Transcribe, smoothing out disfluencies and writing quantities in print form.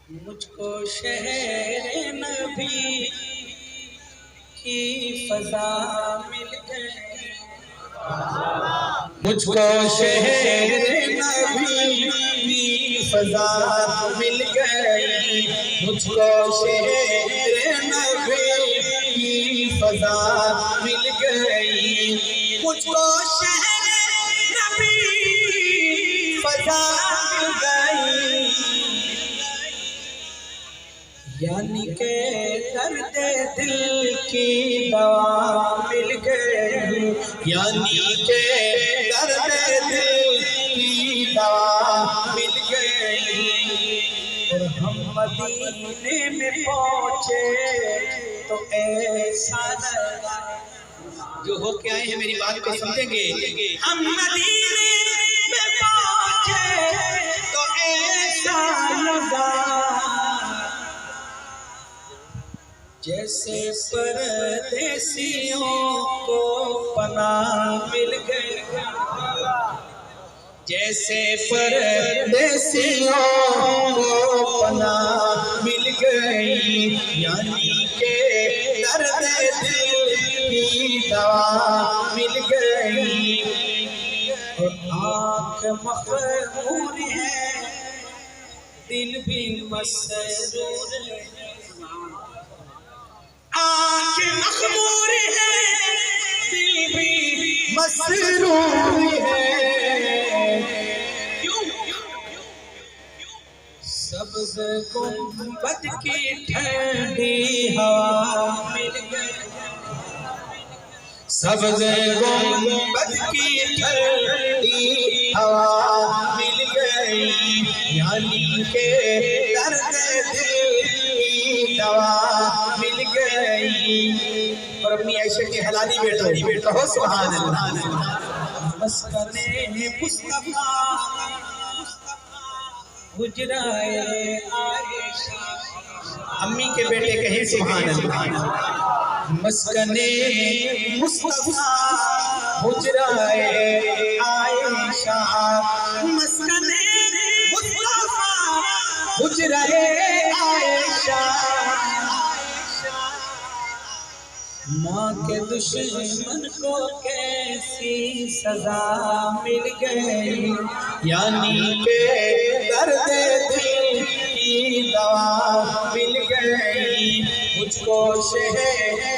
مجھ کو شہر نبی کی فضا مل گئی، مجھ کو شہر نبی کی فضا مل گئی، مجھ کو شہر نبی کی فضا مل گئی، مجھ کو شہر نبی کی فضا مل گئی، یعنی کہ درد دل کی دوا مل گئی، یعنی کہ درد دل کی دوا مل گئی، اور ہم مدینے میں پہنچے تو ایسا لگا، جو ہو کے آئے ہیں میری بات کو سمجھیں گے، ہم مدینے میں پہنچے تو ایسا لگا جیسے پردیسیوں کو پناہ مل گئی، جیسے پردیسیوں کو پناہ مل گئی، یعنی کہ درد دل کی دوا مل گئی، اور آنکھ مخمور ہے دل بھی مسرور ہے، آنکھ مخمور ہے دل بھی مسرور ہے، سبز گنبد کی ٹھنڈی ہوا مل گئی، سبز گنبد کی ٹھنڈی ہوا مل گئی، یعنی کہ درد دل کی دوا مل گئی، اور اپنی عائشہ کی حلالی بیٹا ہو سبحان اللہ، مسکن مصطفیٰ حجرائے عائشہ، امی کے بیٹے کہیں سبحان اللہ، مسکن مصطفیٰ حجرائے عائشہ، مسکن مصطفیٰ حجرائے عائشہ، ماں کے دشمن کو کیسی سزا مل گئی، یعنی کہ درد دل کی دوا مل گئی، مجھ کو شہر